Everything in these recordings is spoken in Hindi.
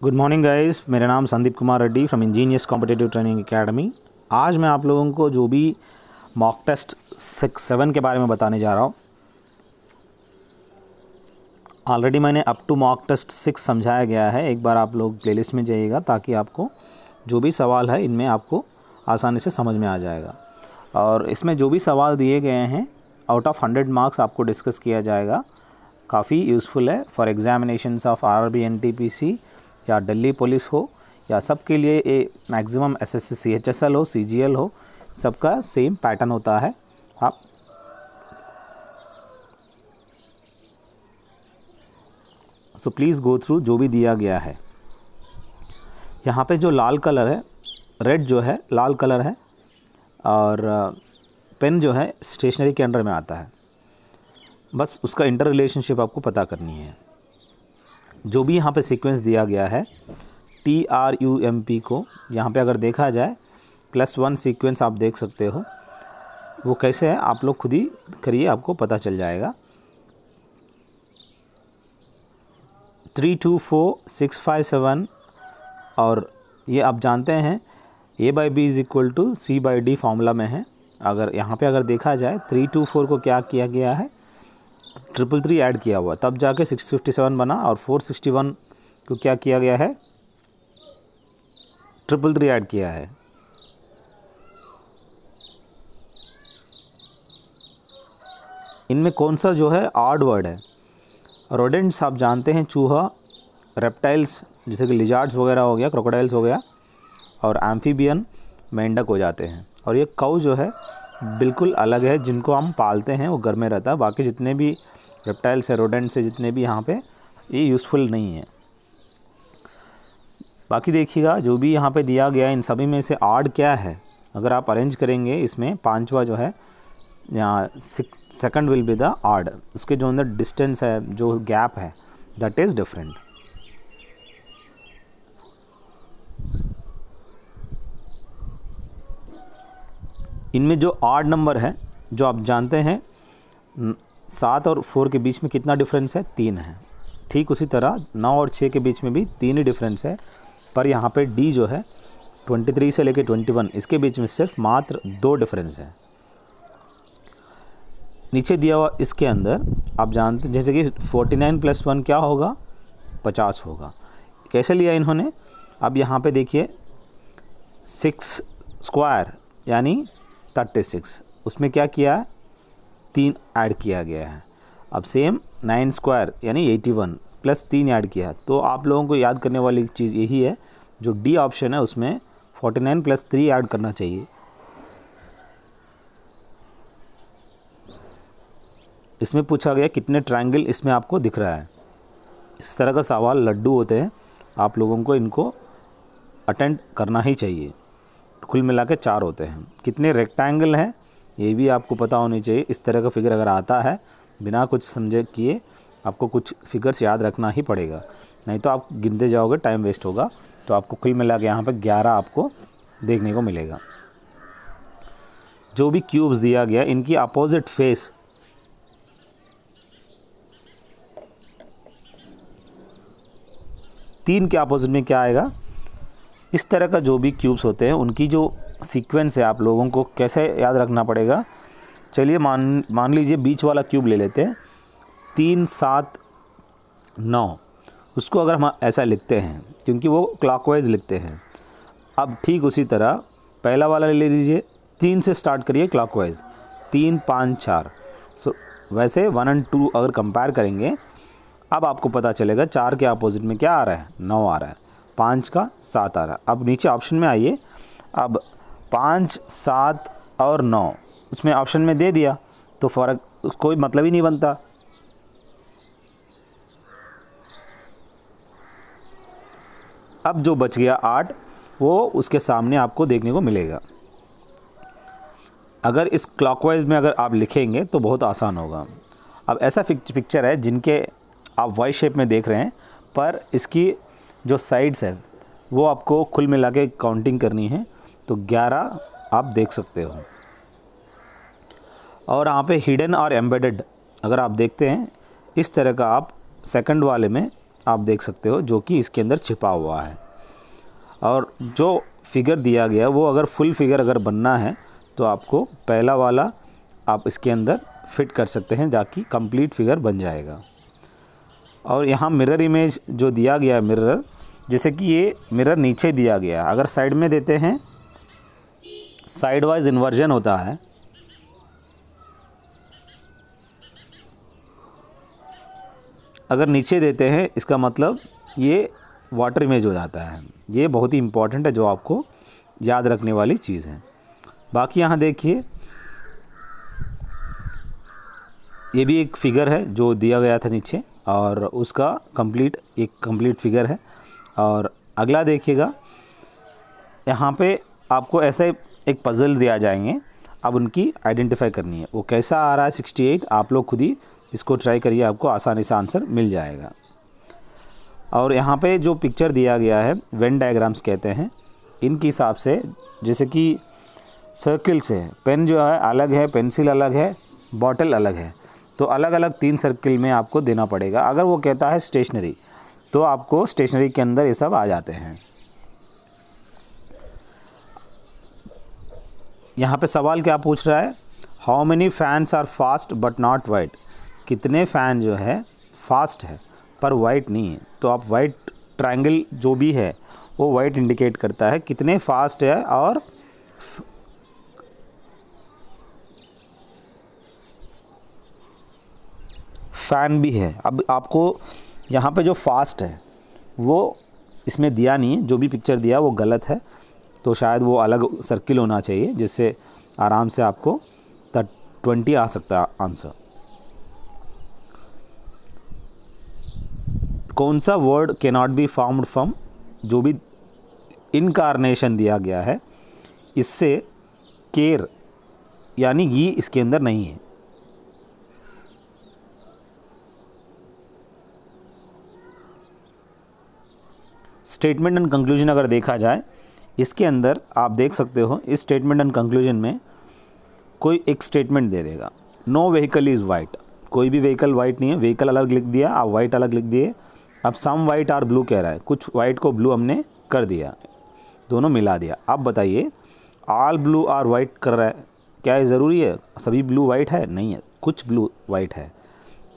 गुड मॉर्निंग गाइस, मेरा नाम Sandeep Kumar Reddy from engineers competitive training academy. आज मैं आप लोगों को जो भी मॉक टेस्ट 6-7 के बारे में बताने जा रहा हूँ। ऑलरेडी मैंने अप टू मॉक टेस्ट 6 समझाया गया है। एक बार आप लोग प्लेलिस्ट में जाइएगा ताकि आपको जो भी सवाल है इनमें आपको आसानी से समझ में आ जाएगा। और इसमें जो भी सवाल दिए गए हैं आउट ऑफ 100 मार्क्स आपको डिस्कस किया जाएगा। काफ़ी यूज़फुल है for examinations of RRB, NTPC या दिल्ली पुलिस हो या सबके लिए ये मैक्सिमम एसएससी सीएचएसएल हो, सीजीएल हो, सबका सेम पैटर्न होता है। आप सो प्लीज़ गो थ्रू जो भी दिया गया है। यहाँ पे जो लाल कलर है, रेड जो है लाल कलर है, और पेन जो है स्टेशनरी के अंडर में आता है। बस उसका इंटर रिलेशनशिप आपको पता करनी है। जो भी यहाँ पे सीक्वेंस दिया गया है TRUMP को यहाँ पे अगर देखा जाए +1 सीक्वेंस आप देख सकते हो। वो कैसे है आप लोग खुद ही करिए, आपको पता चल जाएगा। 3 2 4 6 5 7 और ये आप जानते हैं A/B = C/D फॉर्मूला में है। अगर यहाँ पे अगर देखा जाए 3 2 4 को क्या किया गया है, 333 ऐड किया हुआ तब जाके 657 बना, और 461 को क्या किया गया है, 333 ऐड किया है। इनमें कौन सा जो है ऑड वर्ड है? रोडेंट्स आप जानते हैं चूहा, रेप्टाइल्स जैसे कि लिजार्ड्स वगैरह हो गया, क्रोकोडाइल्स हो गया, और एम्फीबियन मेंढक हो जाते हैं। और ये काऊ जो है बिल्कुल अलग है, जिनको हम पालते हैं वो घर में रहता है। बाकी जितने भी रेप्टाइल्स है, रोडेंट्स है, जितने भी यहाँ पे ये यूज़फुल नहीं है। बाकी देखिएगा जो भी यहाँ पे दिया गया है इन सभी में से ऑड क्या है, अगर आप अरेंज करेंगे इसमें पांचवा जो है यहाँ second will be the odd. उसके जो अंदर डिस्टेंस है, जो गैप है, दैट इज़ डिफरेंट। इनमें जो ऑड नंबर है, जो आप जानते हैं 7 और 4 के बीच में कितना डिफरेंस है, 3 है। ठीक उसी तरह 9 और 6 के बीच में भी 3 ही डिफरेंस है। पर यहाँ पे D जो है 23 से लेके 21, इसके बीच में सिर्फ मात्र 2 डिफरेंस है। नीचे दिया हुआ इसके अंदर आप जानते हैं जैसे कि 49 + 1 क्या होगा, 50 होगा। कैसे लिया इन्होंने? अब यहाँ पे देखिए 6 स्क्वायर यानी 36, उसमें क्या किया है, 3 ऐड किया गया है। अब सेम 9 स्क्वायर यानी 81 + 3 ऐड किया है। तो आप लोगों को याद करने वाली चीज़ यही है, जो D ऑप्शन है उसमें 49 + 3 ऐड करना चाहिए। इसमें पूछा गया कितने ट्रायंगल इसमें आपको दिख रहा है। इस तरह का सवाल लड्डू होते हैं, आप लोगों को इनको अटेंड करना ही चाहिए। कुल मिला के 4 होते हैं। कितने रेक्टेंगल हैं ये भी आपको पता होनी चाहिए। इस तरह का फिगर अगर आता है, बिना कुछ समझे किए आपको कुछ फिगर्स याद रखना ही पड़ेगा, नहीं तो आप गिनते जाओगे, टाइम वेस्ट होगा। तो आपको कुल मिला के यहाँ पे 11 आपको देखने को मिलेगा। जो भी क्यूब्स दिया गया इनकी अपोजिट फेस तीन के अपोजिट में क्या आएगा, इस तरह का जो भी क्यूब्स होते हैं उनकी जो सीक्वेंस है आप लोगों को कैसे याद रखना पड़ेगा। चलिए मान लीजिए बीच वाला क्यूब ले लेते हैं, 3 7 9। उसको अगर हम ऐसा लिखते हैं क्योंकि वो क्लॉकवाइज लिखते हैं। अब ठीक उसी तरह पहला वाला ले लीजिए, 3 से स्टार्ट करिए क्लॉकवाइज, 3 5 4। सो वैसे 1 और 2 अगर कंपेयर करेंगे, अब आपको पता चलेगा 4 के अपोजिट में क्या आ रहा है, 9 आ रहा है, 5 का 7 आ रहा है। अब नीचे ऑप्शन में आइए, अब 5 7 और 9 उसमें ऑप्शन में दे दिया तो फ़र्क कोई मतलब ही नहीं बनता। अब जो बच गया 8 वो उसके सामने आपको देखने को मिलेगा। अगर इस क्लॉकवाइज में अगर आप लिखेंगे तो बहुत आसान होगा। अब ऐसा पिक्चर है जिनके आप वाई शेप में देख रहे हैं, पर इसकी जो साइड्स है वो आपको कुल मिला के काउंटिंग करनी है, तो 11 आप देख सकते हो। और यहाँ पे हिडन और एम्बेडेड अगर आप देखते हैं, इस तरह का आप सेकंड वाले में आप देख सकते हो जो कि इसके अंदर छिपा हुआ है। और जो फिगर दिया गया वो अगर फुल फिगर अगर बनना है तो आपको पहला वाला आप इसके अंदर फिट कर सकते हैं, जाकि कंप्लीट फिगर बन जाएगा। और यहाँ मिरर इमेज जो दिया गया है, मिरर जैसे कि ये मिरर नीचे दिया गया है, अगर साइड में देते हैं साइड वाइज इन्वर्जन होता है। अगर नीचे देते हैं इसका मतलब ये वाटर इमेज हो जाता है। ये बहुत ही इम्पॉर्टेंट है, जो आपको याद रखने वाली चीज़ है। बाकी यहाँ देखिए ये भी एक फिगर है जो दिया गया था नीचे, और उसका एक कंप्लीट फिगर है। और अगला देखिएगा, यहाँ पे आपको ऐसे एक पज़ल दिया जाएंगे, अब उनकी आइडेंटिफाई करनी है। वो कैसा आ रहा है 68, आप लोग खुद ही इसको ट्राई करिए, आपको आसानी से आंसर मिल जाएगा। और यहाँ पे जो पिक्चर दिया गया है वेन डायग्राम्स कहते हैं। इनके हिसाब से जैसे कि सर्किल्स है, पेन जो है अलग है, पेंसिल अलग है, बॉटल अलग है, तो अलग अलग 3 सर्किल में आपको देना पड़ेगा। अगर वो कहता है स्टेशनरी तो आपको स्टेशनरी के अंदर ये सब आ जाते हैं। यहाँ पे सवाल क्या पूछ रहा है, how many fans are fast but not white. कितने फ़ैन जो है फास्ट है पर वाइट नहीं है। तो आप वाइट ट्रायंगल जो भी है वो वाइट इंडिकेट करता है कितने फास्ट है और फ़ैन भी है। अब आपको यहाँ पे जो फास्ट है वो इसमें दिया नहीं है, जो भी पिक्चर दिया वो गलत है, तो शायद वो अलग सर्किल होना चाहिए, जिससे आराम से आपको 20 आ सकता है आंसर। कौन सा word can not be found from, जो भी इनकारनेशन दिया गया है इससे केयर यानी ये इसके अंदर नहीं है। स्टेटमेंट एंड कंक्लूजन अगर देखा जाए, इसके अंदर आप देख सकते हो इस स्टेटमेंट एंड कंक्लूजन में कोई एक स्टेटमेंट दे देगा, नो व्हीकल इज़ वाइट। कोई भी व्हीकल वाइट नहीं है, व्हीकल अलग लिख दिया, आप वाइट अलग लिख दिए। अब सम वाइट आर ब्लू कह रहा है, कुछ वाइट को ब्लू हमने कर दिया, दोनों मिला दिया। अब बताइए ऑल ब्लू आर वाइट कर रहा है, क्या ये ज़रूरी है सभी ब्लू वाइट है? नहीं है, कुछ ब्लू वाइट है।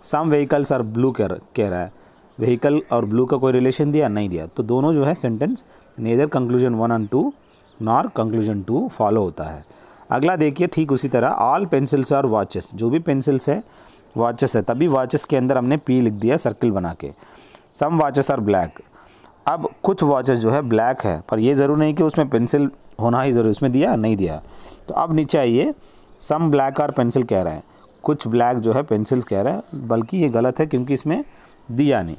सम व्हीकल्स आर ब्लू कह रहा है, व्हीकल और ब्लू का कोई रिलेशन दिया? नहीं दिया। तो दोनों जो है सेंटेंस नेदर कंक्लूजन 1 और 2 नॉर कंक्लूजन 2 फॉलो होता है। अगला देखिए ठीक उसी तरह, ऑल पेंसिल्स और वॉचेस, जो भी पेंसिल्स है वॉचेस है, तभी वॉचेस के अंदर हमने पी लिख दिया सर्किल बना के। सम वॉचेस आर ब्लैक, अब कुछ वॉचेस जो है ब्लैक है, पर ये ज़रूर नहीं कि उसमें पेंसिल होना ही ज़रूरी, उसमें दिया नहीं दिया। तो अब नीचे आइए, सम ब्लैक आर पेंसिल कह रहा है, कुछ ब्लैक जो है पेंसिल्स कह रहा है, बल्कि ये गलत है क्योंकि इसमें दिया नहीं,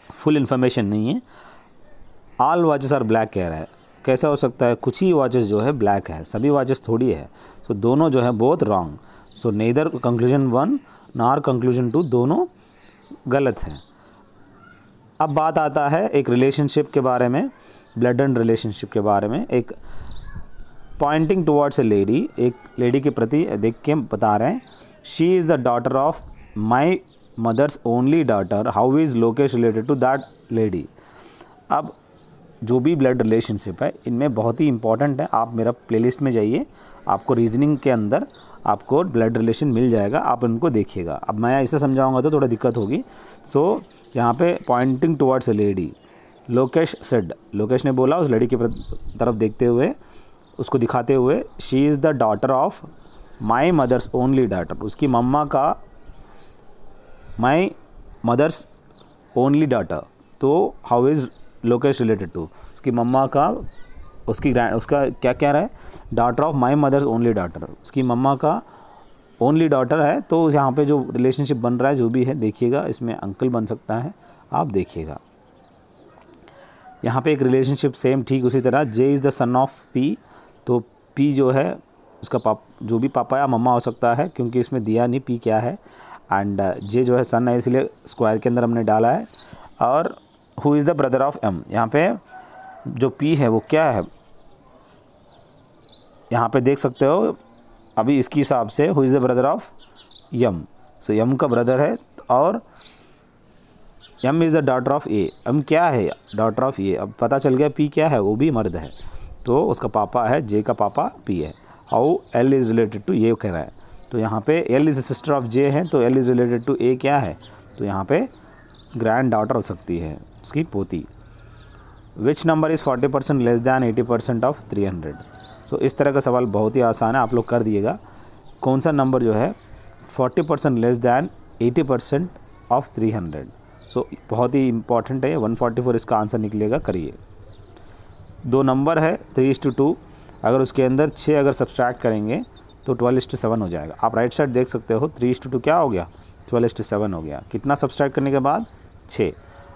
फुल इन्फॉर्मेशन नहीं है। ऑल वॉचेस आर ब्लैक कह रहा है, कैसा हो सकता है? कुछ ही वॉचेस जो है ब्लैक है, सभी वॉचेस थोड़ी है। सो दोनों जो है बोथ रॉन्ग। सो नेदर कंक्लूजन 1 नॉर कंक्लूजन 2 दोनों गलत है। अब बात आता है एक रिलेशनशिप के बारे में, ब्लड एंड रिलेशनशिप के बारे में। एक पॉइंटिंग टुवर्ड्स ए लेडी, एक लेडी के प्रति देख के बता रहे हैं, she is the daughter of my mother's only daughter, how is Lokesh related to that lady. अब जो भी ब्लड रिलेशनशिप है इनमें बहुत ही इंपॉर्टेंट है, आप मेरा प्लेलिस्ट में जाइए, आपको रीजनिंग के अंदर आपको ब्लड रिलेशन मिल जाएगा, आप उनको देखिएगा। अब मैं ऐसे समझाऊंगा तो थोड़ा दिक्कत होगी। सो यहाँ पे Poynting towards a lady, Lokesh said, Lokesh ने बोला उस लड़की की तरफ देखते हुए, उसको दिखाते हुए, she is the daughter of my mother's only daughter, उसकी मम्मा का माई मदर्स ओनली डॉटर। तो how is Lokesh related to, उसकी मम्मा का उसका क्या कह रहा है, daughter of my mother's only daughter, उसकी मम्मा का ओनली डॉटर है। तो यहाँ पे जो रिलेशनशिप बन रहा है जो भी है देखिएगा, इसमें अंकल बन सकता है, आप देखिएगा। यहाँ पे एक रिलेशनशिप सेम ठीक उसी तरह, J is the son of P, तो पी जो है उसका जो भी पापा या मम्मा हो सकता है, क्योंकि इसमें दिया नहीं पी क्या है, एंड जे जो है सन है इसलिए स्क्वायर के अंदर हमने डाला है। और who is the brother of M, यहाँ पे जो पी है वो क्या है, यहाँ पे देख सकते हो अभी इसके हिसाब से who is the brother of Yam, so यम का ब्रदर है। और M is the daughter of A. M क्या है? Daughter of A. अब पता चल गया पी क्या है, वो भी मर्द है, तो उसका पापा है, जे का पापा पी है। How L is related to, ये कह रहा है, तो यहाँ पे L is sister of J है, तो L is related to A क्या है, तो यहाँ पे ग्रैंड डॉटर हो सकती है, उसकी पोती। Which number is 40% less than 80% of 300। सो इस तरह का सवाल बहुत ही आसान है, आप लोग कर दिएगा। कौन सा नंबर जो है 40% लेस दैन 80% ऑफ 300। सो बहुत ही इंपॉर्टेंट है, 144 इसका आंसर निकलेगा, करिए। 2 नंबर है 3:2, अगर उसके अंदर 6 अगर सब्सट्रैक्ट करेंगे तो 12:7 हो जाएगा। आप राइट साइड देख सकते हो, 3:2 क्या हो गया, 12:7 हो गया। कितना सब्सट्रैक्ट करने के बाद? 6।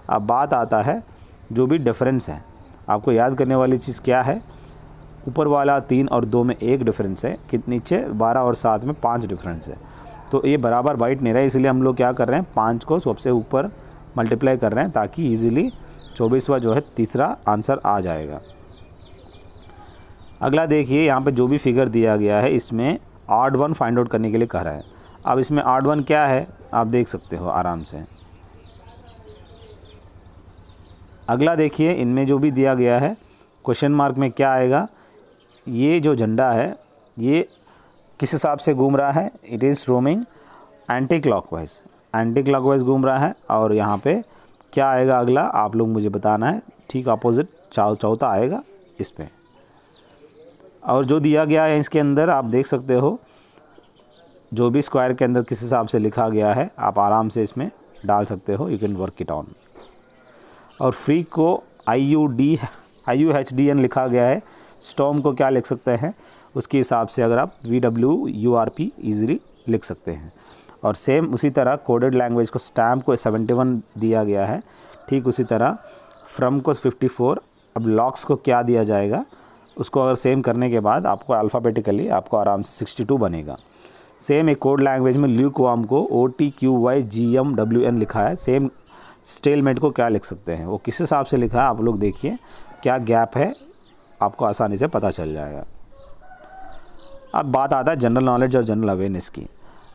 अब बात आता है जो भी डिफरेंस है, आपको याद करने वाली चीज़ क्या है, ऊपर वाला 3 और 2 में 1 डिफरेंस है, नीचे 12 और 7 में 5 डिफरेंस है। तो ये बराबर बाइट नहीं रहा है, इसलिए हम लोग क्या कर रहे हैं, 5 को सबसे ऊपर मल्टीप्लाई कर रहे हैं ताकि इजीली 24वां जो है तीसरा आंसर आ जाएगा। अगला देखिए, यहाँ पे जो भी फिगर दिया गया है इसमें ऑड वन फाइंड आउट करने के लिए कह रहा है। अब इसमें ऑड वन क्या है आप देख सकते हो आराम से। अगला देखिए, इनमें जो भी दिया गया है क्वेश्चन मार्क में क्या आएगा, ये जो झंडा है ये किस हिसाब से घूम रहा है, it is roaming anti clockwise घूम रहा है। और यहाँ पे क्या आएगा अगला, आप लोग मुझे बताना है, ठीक अपोजिट चौथा आएगा इस पे। और जो दिया गया है इसके अंदर आप देख सकते हो, जो भी स्क्वायर के अंदर किस हिसाब से लिखा गया है आप आराम से इसमें डाल सकते हो, you can work it on. और फ्री को IUHDN लिखा गया है, स्टॉर्म को क्या लिख सकते हैं उसके हिसाब से अगर आप VWURP ईजिली लिख सकते हैं। और सेम उसी तरह कोडेड लैंग्वेज को स्टैम्प को 71 दिया गया है, ठीक उसी तरह फ्रॉम को 54। अब लॉक्स को क्या दिया जाएगा, उसको अगर सेम करने के बाद आपको अल्फ़ाबेटिकली आपको आराम से 62 बनेगा। सेम एक कोड लैंग्वेज में ल्यूकवार्म को OTQYGMWN लिखा है, सेम स्टेलमेट को क्या लिख सकते हैं, वो किस हिसाब से लिखा है आप लोग देखिए, क्या गैप है आपको आसानी से पता चल जाएगा। अब बात आता है जनरल नॉलेज और जनरल अवेयरनेस की,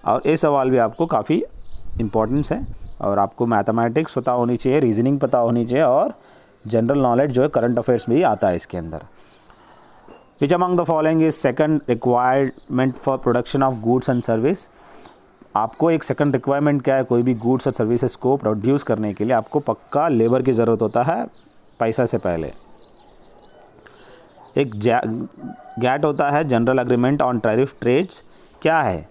और ये सवाल भी आपको काफ़ी इम्पोर्टेंस है, और आपको मैथमेटिक्स पता होनी चाहिए, रीजनिंग पता होनी चाहिए, और जनरल नॉलेज जो है करंट अफेयर्स में ही आता है इसके अंदर। विच among the following is second requirement for production of goods and service. आपको एक सेकंड रिक्वायरमेंट क्या है, कोई भी गुड्स और सर्विसेज को प्रोड्यूस करने के लिए आपको पक्का लेबर की ज़रूरत होता है पैसा से पहले। एक गैट होता है, general agreement on tariff trades. क्या है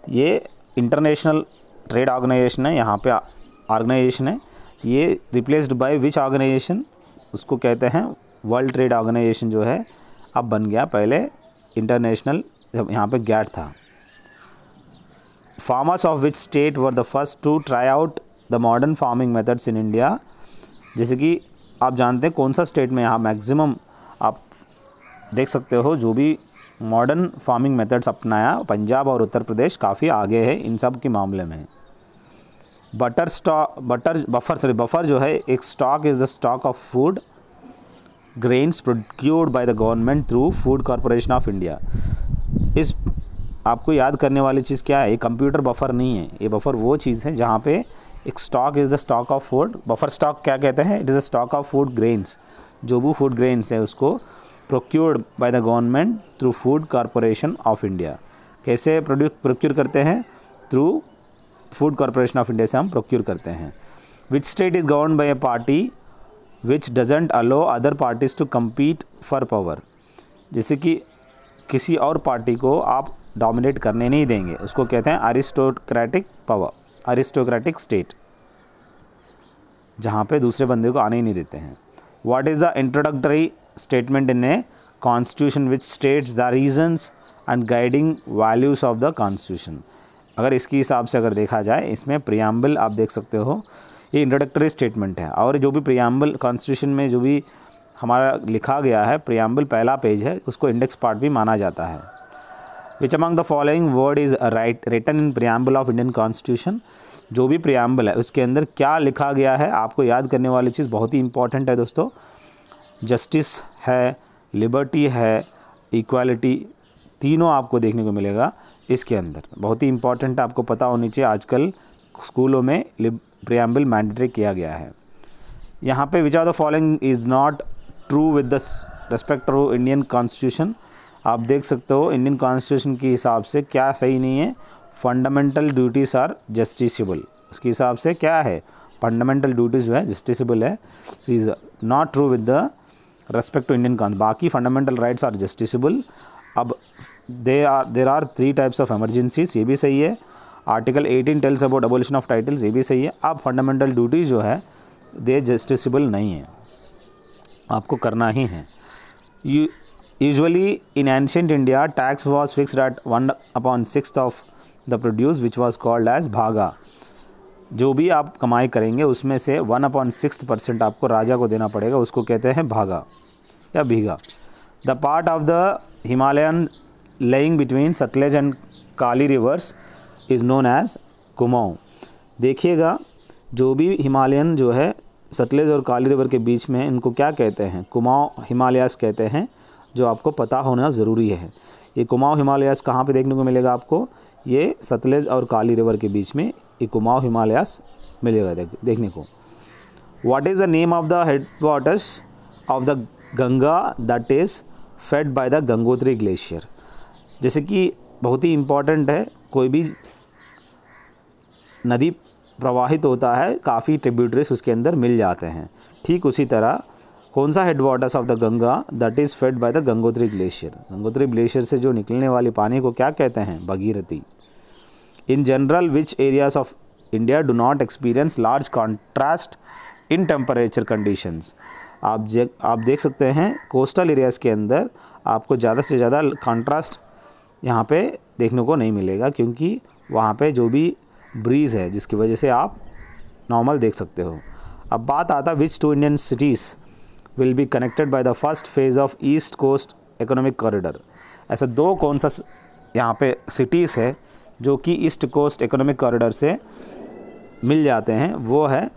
ये, इंटरनेशनल ट्रेड ऑर्गेनाइजेशन है, यहाँ पे ऑर्गेनाइजेशन है, ये रिप्लेस्ड बाय विच ऑर्गेनाइजेशन, उसको कहते हैं वर्ल्ड ट्रेड ऑर्गेनाइजेशन जो है अब बन गया, पहले इंटरनेशनल यहाँ पे गैट था। Farmers of which state were the first to try out the modern farming methods in India. जैसे कि आप जानते हैं कौन सा स्टेट में यहाँ मैक्सिमम आप देख सकते हो जो भी मॉडर्न फार्मिंग मेथड्स अपनाया, पंजाब और उत्तर प्रदेश काफ़ी आगे है इन सब के मामले में। बफर जो है, एक stock is the stock of food grains procured by the government through Food Corporation of India. इस आपको याद करने वाली चीज़ क्या है, ये कंप्यूटर बफर नहीं है, ये बफर वो चीज़ है जहाँ पे एक stock is the stock of food, buffer stock क्या कहते हैं, it is the stock of food grains, जो भी फूड ग्रेन्स है उसको procured by the government through Food Corporation of India. कैसे प्रोक्यूर करते हैं, through Food Corporation of India से हम प्रोक्यूर करते हैं। Which state is govern by a party which doesn't allow other parties to compete for power. जैसे कि किसी और पार्टी को आप डोमिनेट करने नहीं देंगे, उसको कहते हैं अरिस्टोक्रेटिक पावर, अरिस्टोक्रेटिक स्टेट, जहाँ पे दूसरे बंदे को आने ही नहीं देते हैं। What is the introductory statement in a constitution which states the reasons and guiding values of the constitution. अगर इसके हिसाब से अगर देखा जाए, इसमें प्रियम्बल आप देख सकते हो, ये इंट्रोडक्टरी स्टेटमेंट है, और जो भी प्रियम्बल कॉन्स्टिट्यूशन में जो भी हमारा लिखा गया है, प्रियम्बल पहला पेज है, उसको इंडेक्स पार्ट भी माना जाता है। Which among the following word is written in preamble of Indian constitution. जो भी प्रियम्बल है उसके अंदर क्या लिखा गया है, आपको याद करने वाली चीज़ बहुत ही इंपॉर्टेंट है दोस्तों। जस्टिस है, लिबर्टी है, इक्वालिटी, तीनों आपको देखने को मिलेगा इसके अंदर, बहुत ही इंपॉर्टेंट है, आपको पता होनी चाहिए। आजकल स्कूलों में प्रियम्बल मैंडेटरी किया गया है। यहाँ पे which are the following is not true with the respect to Indian constitution. आप देख सकते हो इंडियन कॉन्स्टिट्यूशन के हिसाब से क्या सही नहीं है। फंडामेंटल ड्यूटीज़ आर जस्टिसेबल, उसके हिसाब से क्या है, फंडामेंटल ड्यूटीज़ जो है जस्टिसेबल है, so is not true with the respect to Indian constitution. बाकी फंडामेंटल राइट्स आर जस्टिसेबल। अब there are 3 types of emergencies, ये भी सही है। Article 18 tells about abolition of titles, ये भी सही है। अब फंडामेंटल ड्यूटीज़ जो है दे जस्टिसेबल नहीं है, आपको करना ही है। Usually in ancient India tax was fixed at 1/6 of the produce which was called as bhaga. जो भी आप कमाई करेंगे उसमें से 1/6% आपको राजा को देना पड़ेगा, उसको कहते हैं भागा या भीगा। The part of the Himalayan lying between Sutlej and Kali rivers is known as Kumaon. देखिएगा जो भी हिमालयन जो है सतलेज और काली रिवर के बीच में, इनको क्या कहते हैं, कुमाऊँ हिमालयास कहते हैं, जो आपको पता होना ज़रूरी है। ये कुमाऊँ हिमालयास कहाँ पे देखने को मिलेगा आपको, ये सतलेज और काली रिवर के बीच में ये कुमाऊँ हिमालयास मिलेगा देखने को। What is the name of the head waters of the Ganga that is fed by the Gangotri glacier. जैसे कि बहुत ही इम्पॉर्टेंट है, कोई भी नदी प्रवाहित होता है, काफ़ी ट्रिब्यूटरीज उसके अंदर मिल जाते हैं। ठीक उसी तरह कौन सा head waters of the Ganga that is fed by the Gangotri glacier. Gangotri glacier से जो निकलने वाली पानी को क्या कहते हैं, Bhagirathi. In general which areas of India do not experience large contrast in temperature conditions. आप देख सकते हैं कोस्टल एरियाज़ के अंदर आपको ज़्यादा से ज़्यादा कॉन्ट्रास्ट यहाँ पे देखने को नहीं मिलेगा, क्योंकि वहाँ पे जो भी ब्रीज़ है जिसकी वजह से आप नॉर्मल देख सकते हो। अब बात आता which 2 Indian cities will be connected by the first phase of east coast economic corridor. ऐसा 2 कौन सा यहाँ पे सिटीज़ है जो कि ईस्ट कोस्ट इकोनॉमिक कॉरिडोर से मिल जाते हैं, वो है,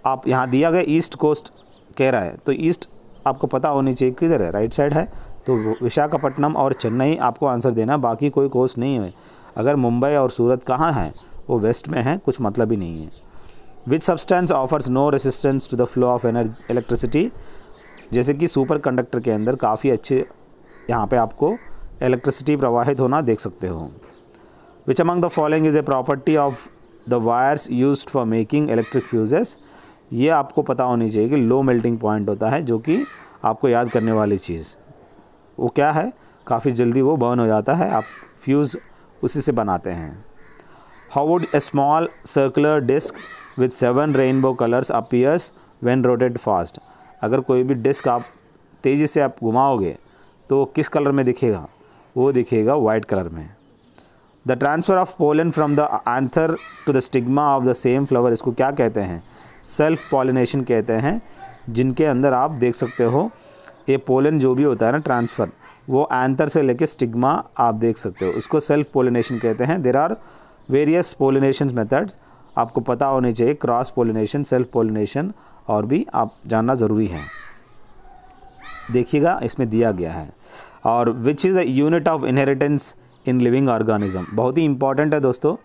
आप यहाँ दिया गया ईस्ट कोस्ट कह रहा है, तो ईस्ट आपको पता होनी चाहिए किधर है, राइट साइड है, तो विशाखापट्टनम और चेन्नई आपको आंसर देना, बाकी कोई कोस्ट नहीं है। अगर मुंबई और सूरत कहाँ है, वो वेस्ट में है, कुछ मतलब ही नहीं है। Which substance offers no resistance to the flow of electricity. जैसे कि सुपर कंडक्टर के अंदर काफ़ी अच्छे यहाँ पे आपको इलेक्ट्रिसिटी प्रवाहित होना देख सकते हो। विच among the following is a property of the wires used for making electric fuses. ये आपको पता होनी चाहिए कि लो मेल्टिंग पॉइंट होता है, जो कि आपको याद करने वाली चीज़ वो क्या है, काफ़ी जल्दी वो बर्न हो जाता है, आप फ्यूज़ उसी से बनाते हैं। How would a small circular disc with 7 rainbow colours appears when rotate fast. अगर कोई भी डिस्क आप तेज़ी से आप घुमाओगे तो किस कलर में दिखेगा, वो दिखेगा वाइट कलर में। The transfer of pollen from the anther to the stigma of the same flower, इसको क्या कहते हैं, सेल्फ पॉलिनेशन कहते हैं। जिनके अंदर आप देख सकते हो ये पोलन जो भी होता है ना ट्रांसफ़र, वो एंथर से लेके स्टिग्मा आप देख सकते हो, उसको सेल्फ पोलिनेशन कहते हैं। There are various pollination methods, आपको पता होने चाहिए, क्रॉस पोलिनेशन, सेल्फ पोलिनेशन, और भी आप जानना ज़रूरी है। देखिएगा इसमें दिया गया है। और which is the unit of inheritance in living organism, बहुत ही इंपॉर्टेंट है दोस्तों।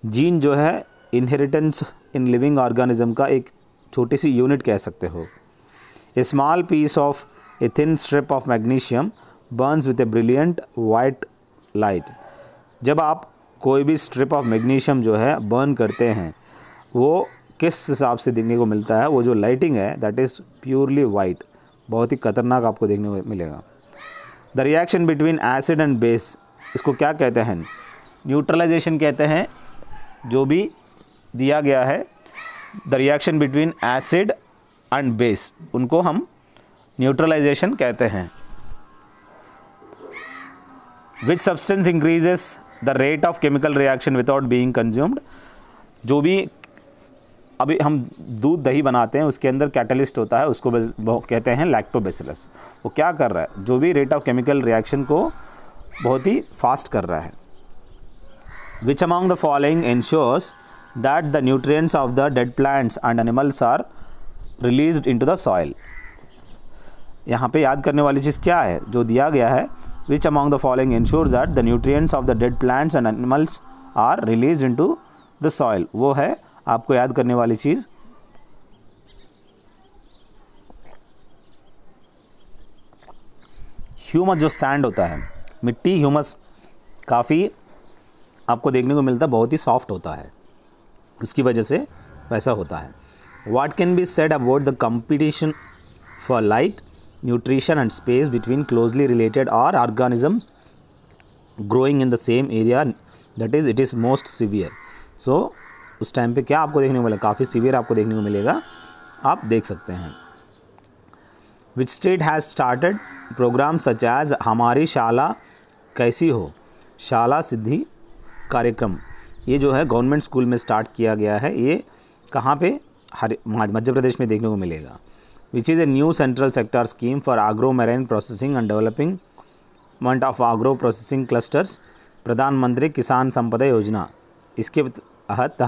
जीन जो है इनहेरिटेंस इन लिविंग ऑर्गेनिज्म का एक छोटी सी यूनिट कह सकते हो। A small piece of a thin strip of magnesium burns with a brilliant white light. जब आप कोई भी स्ट्रिप ऑफ मैग्नीशियम जो है बर्न करते हैं, वो किस हिसाब से देखने को मिलता है, वो जो लाइटिंग है दैट इज़ प्योरली वाइट, बहुत ही खतरनाक आपको देखने को मिलेगा। The reaction between acid and base, इसको क्या कहते हैं, न्यूट्रलाइजेशन कहते हैं। जो भी दिया गया है the reaction between acid and base, उनको हम न्यूट्रलाइजेशन कहते हैं। Which substance increases the rate of chemical reaction without being consumed. जो भी अभी हम दूध दही बनाते हैं उसके अंदर कैटलिस्ट होता है, उसको कहते हैं लैक्टोबैसिलस। वो क्या कर रहा है, जो भी रेट ऑफ केमिकल रिएक्शन को बहुत ही फास्ट कर रहा है। Which among the following ensures that the nutrients of the dead plants and animals are released into the soil. यहाँ पे याद करने वाली चीज़ क्या है, जो दिया गया है, which among the following ensures that the nutrients of the dead plants and animals are released into the soil, वो है आपको याद करने वाली चीज़। ह्यूमस जो सैंड होता है, मिट्टी, ह्यूमस काफ़ी आपको देखने को मिलता है, बहुत ही सॉफ्ट होता है, उसकी वजह से वैसा होता है। What can be said about the competition for light, nutrition and space between closely related और organisms growing in the same area, that is it is most severe. So उस टाइम पे क्या आपको देखने को मिलेगा, काफ़ी सीवियर आपको देखने को मिलेगा, आप देख सकते हैं। Which state has started programme such as हमारी शाला कैसी हो, शाला सिद्धि कार्यक्रम, ये जो है गवर्नमेंट स्कूल में स्टार्ट किया गया है। ये कहाँ पे, मध्य प्रदेश में देखने को मिलेगा। Which is a new central sector scheme for agro marine processing and development of agro processing clusters, Pradhan Mantri Kisan संपदा योजना। इसके तहत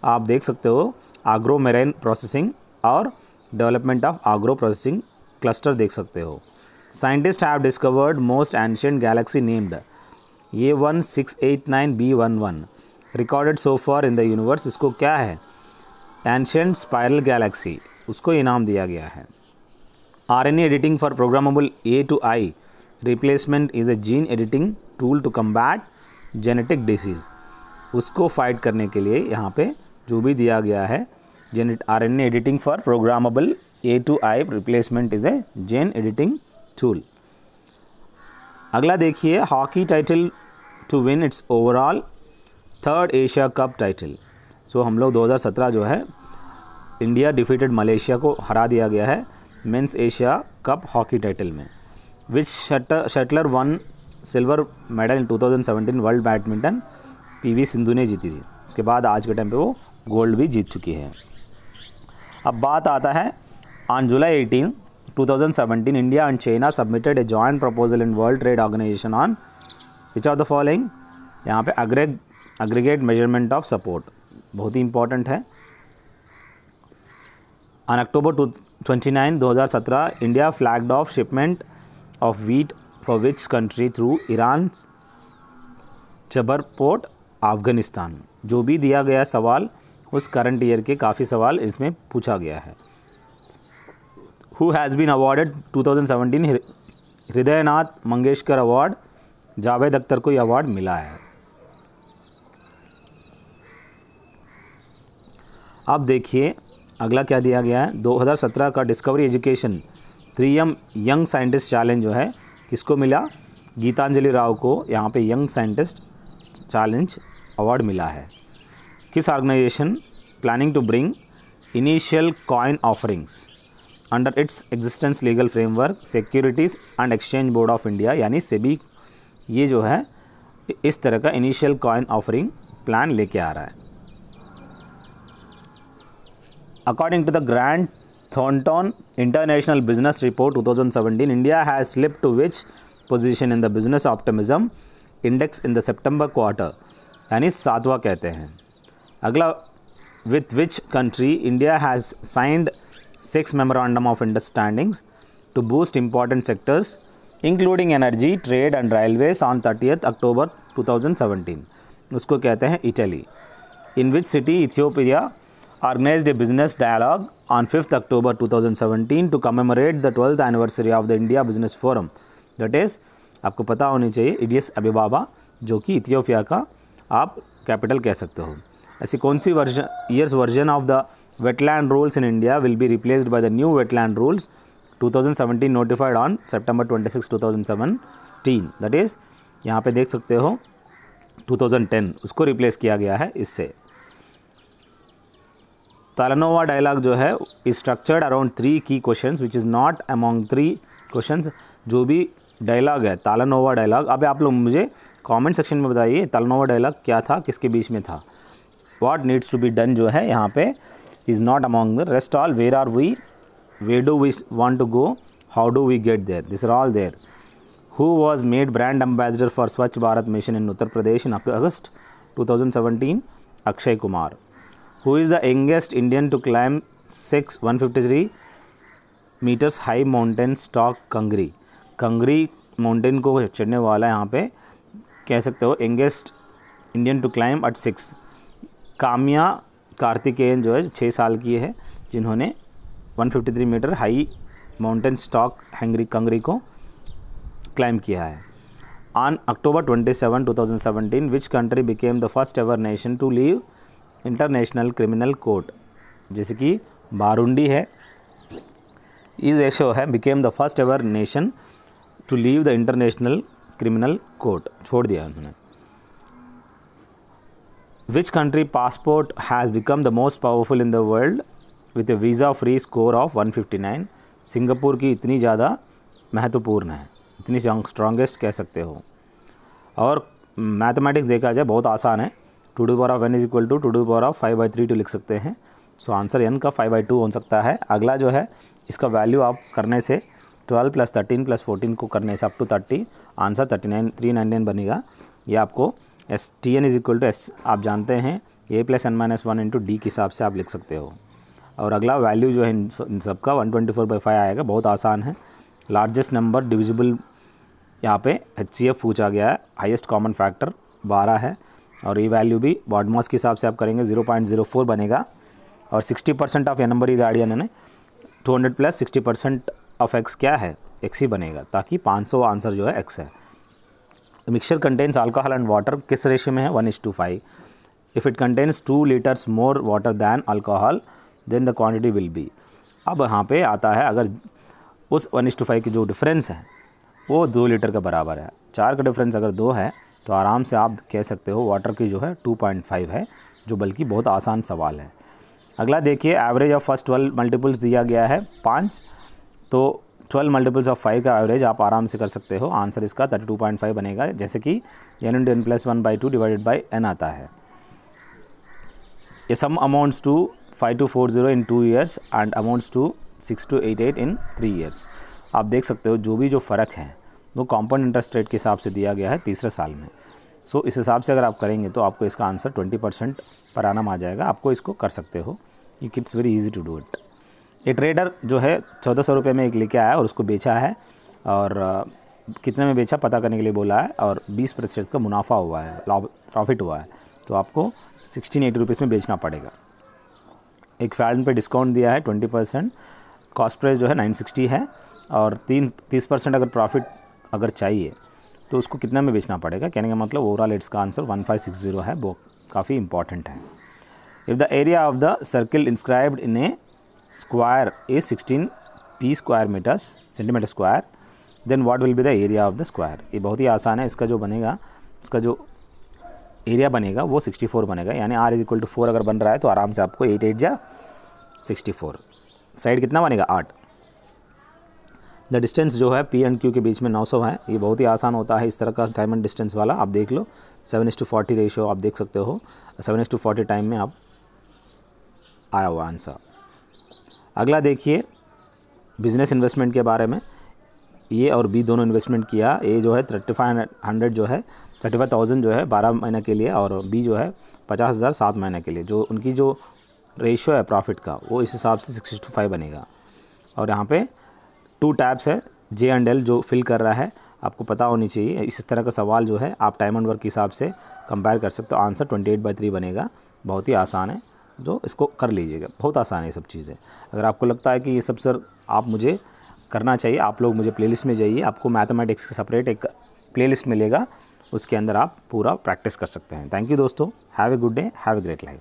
आप देख सकते हो आग्रो मैरीन प्रोसेसिंग और development of agro processing cluster देख सकते हो। Scientist have discovered most ancient Galaxy named A1689b11 recorded so for in the universe. इसको क्या है, एंशिएंट स्पाइरल गैलेक्सी, उसको इनाम दिया गया है। RNA editing for programmable A to I replacement is a gene editing tool to combat genetic disease, उसको फाइट करने के लिए यहाँ पे जो भी दिया गया है, RNA editing for programmable A to I replacement is a gene editing tool. अगला देखिए, hockey title to win its overall third Asia cup title. So हम लोग 2017 जो है इंडिया डिफीटेड मलेशिया को हरा दिया गया है men's Asia cup hockey title में। Which shuttler won silver medal in 2017 world badminton, PV Sindhu ने जीती थी। उसके बाद आज के टाइम पे वो गोल्ड भी जीत चुकी है। अब बात आता है, on July 18, 2017 India and China submitted a joint proposal in World Trade Organisation on which of the following, यहाँ पे अग्रीगेट मेजरमेंट ऑफ सपोर्ट बहुत ही इंपॉर्टेंट है। On October 29, 2017 India flagged off shipment of wheat for which country through Iran Chabahar port Afghanistan. जो भी दिया गया सवाल उस करंट ईयर के काफ़ी सवाल इसमें पूछा गया है। Who has been awarded 2017 Hridaynath Mangeshkar award, Javed Akhtar को यह अवार्ड मिला है। अब देखिए अगला क्या दिया गया है, 2017 का discovery education 3M young scientist challenge जो है किसको मिला, गीतांजलि राव को यहाँ पे यंग साइंटिस्ट चैलेंज अवार्ड मिला है। किस organisation planning to bring initial coin offerings under its existence legal framework, securities and exchange board of India यानी सेबी, ये जो है इस तरह का इनिशियल कॉइन ऑफरिंग प्लान लेके आ रहा है। According to the Grant Thornton international business report 2017, India has slipped to which position in the business optimism index in the September quarter, यानी 7वां कहते हैं। अगला, with which country India has signed 6 memorandum of understandings to boost important sectors including energy, trade and railways on 30 October 2017, उसको कहते हैं Italy. In which city Ethiopia organized a business dialogue on 5th October 2017 to commemorate the 12th anniversary of the India Business Forum, that is आपको पता होनी चाहिए एडिस अबेबा, जो कि इथियोपिया का आप कैपिटल कह सकते हो। ऐसी कौन सी version of the wetland rules in India will be replaced by the new wetland rules 2017 notified on September 26, 2017, that is यहाँ पे देख सकते हो 2010 उसको रिप्लेस किया गया है इससे। तालानोवा डायलॉग जो है इज स्ट्रक्चर्ड अराउंड 3 की questions which is not among 3 questions. जो भी डायलॉग है तालानोवा डायलॉग, अब आप लोग मुझे कमेंट सेक्शन में बताइए तालानोवा डायलॉग क्या था, किसके बीच में था। What needs to be done जो है यहाँ पे is not among the rest all, where are we, where do we want to go, how do we get there, this are all there. Who was made brand ambassador for Swachh Bharat mission in Uttar Pradesh in August 2017, Akshay Kumar. Who is the youngest Indian to climb 153 meters high mountain stalk Kangri, Kangri mountain को चढ़ने वाला यहाँ पे कह सकते हो youngest Indian to climb at 6, Kamya Karthikeyan जो है 6 साल की है, जिन्होंने 153 metre high mountain Stok Kangri को क्लाइम किया है। On October 27, 2017 which country became the first ever nation to leave international criminal court, जैसे कि बारुंडी है, इस देशो है became the first ever nation to leave the international criminal court, छोड़ दिया उन्होंने। Which country passport has become the most powerful in the world with A visa free score of 159। Singapore की इतनी ज़्यादा महत्वपूर्ण है, इतनी स्ट्रॉन्गेस्ट कह सकते हो। और मैथमेटिक्स देखा जाए बहुत आसान है, 2 to the power of n = 2 to the power of 5/3 लिख सकते हैं। सो आंसर n का 5/2 हो सकता है। अगला जो है इसका वैल्यू आप करने से 12 + 13 + 14 को करने से अप टू 30 आंसर 399 बनेगा। ये आपको Tn = S आप जानते हैं a + n - 1 × d के हिसाब से आप लिख सकते हो। और अगला वैल्यू जो है इन सब का 124/5 आएगा, बहुत आसान है। लार्जेस्ट नंबर डिविजिबल यहाँ पे HCF पूछा गया है, हाईएस्ट कॉमन फैक्टर 12 है, और ये वैल्यू भी बॉडमॉस के हिसाब से आप करेंगे 0.04 बनेगा। और 60% ऑफ ए नंबर इज आइडियन है 200 + 60% ऑफ x क्या है, x ही बनेगा, ताकि 500 आंसर जो है x है। Mixture contains alcohol and water किस रेशियो में है, 1:5। If it contains 2 litres more water than alcohol then the quantity will be. अब यहाँ पे आता है, अगर उस 1:5 की जो डिफरेंस है वो 2 लीटर का बराबर है, 4 का डिफरेंस अगर 2 है तो आराम से आप कह सकते हो वाटर की जो है 2.5 है, जो बल्कि बहुत आसान सवाल है। अगला देखिए, एवरेज ऑफ फर्स्ट 12 मल्टीपल्स दिया गया है 5, तो 12 मल्टीपल्स ऑफ 5 का एवरेज आप आराम से कर सकते हो। आंसर इसका 32.5 बनेगा, जैसे कि n × n + 1/2 डिवाइडेड n आता है। ये sum amounts to 5240 in 2 years and amounts to 6288 in 3 years। आप देख सकते हो जो भी जो फ़र्क है वो कॉम्पाउंड इंटरेस्ट रेट के हिसाब से दिया गया है तीसरे साल में। सो इस हिसाब से अगर आप करेंगे तो आपको इसका आंसर 20% पर आना आ जाएगा। आपको इसको कर सकते हो, it's very easy to do it. ये ट्रेडर जो है 1400 रुपये में एक लेके आया और उसको बेचा है, और कितने में बेचा पता करने के लिए बोला है, और 20% का मुनाफा हुआ है, प्रॉफिट हुआ है, तो आपको 1680 रुपीज़ में बेचना पड़ेगा। एक फैल्डन पे डिस्काउंट दिया है 20%, कॉस्ट प्राइस जो है 960 है, और 30% अगर प्रॉफिट अगर चाहिए तो उसको कितना में बेचना पड़ेगा, कहने का मतलब ओवरऑल इसका आंसर 1560 है, वो काफ़ी इंपॉर्टेंट है। If the area of the circle inscribed in a square is 16 p square metres centimetre square, then what will be the area of the square. ये बहुत ही आसान है, इसका जो बनेगा, उसका जो एरिया बनेगा वो 64 बनेगा, यानी r = 4 अगर बन रहा है तो आराम से आपको 8 × 8 = 64, साइड कितना बनेगा 8। द डिस्टेंस जो है P एंड Q के बीच में 900 है। ये बहुत ही आसान होता है इस तरह का टाइम डिस्टेंस वाला, आप देख लो 7:40 रेशियो आप देख सकते हो, 7:40 टाइम में आप आया हुआ आंसर। अगला देखिए बिजनेस इन्वेस्टमेंट के बारे में, ए और बी दोनों इन्वेस्टमेंट किया। ए जो है 3500 जो है 35,000 जो है 12 महीने के लिए, और बी जो है 50,000 7 महीने के लिए। जो उनकी जो रेशियो है प्रॉफिट का वो इस हिसाब से 6:5 बनेगा। और यहाँ पे 2 टैब्स है, जे एंड एल जो फिल कर रहा है, आपको पता होनी चाहिए। इस तरह का सवाल जो है आप टाइम एंड वर्क के हिसाब से कंपेयर कर सकते हो। आंसर 28/3 बनेगा, बहुत ही आसान है, जो इसको कर लीजिएगा, बहुत आसान है ये सब चीज़ें। अगर आपको लगता है कि ये सब सर आप मुझे करना चाहिए, आप लोग मुझे प्लेलिस्ट में जाइए, आपको मैथमेटिक्स का सेपरेट एक प्लेलिस्ट मिलेगा, उसके अंदर आप पूरा प्रैक्टिस कर सकते हैं। थैंक यू दोस्तों, have a good day, have a great life.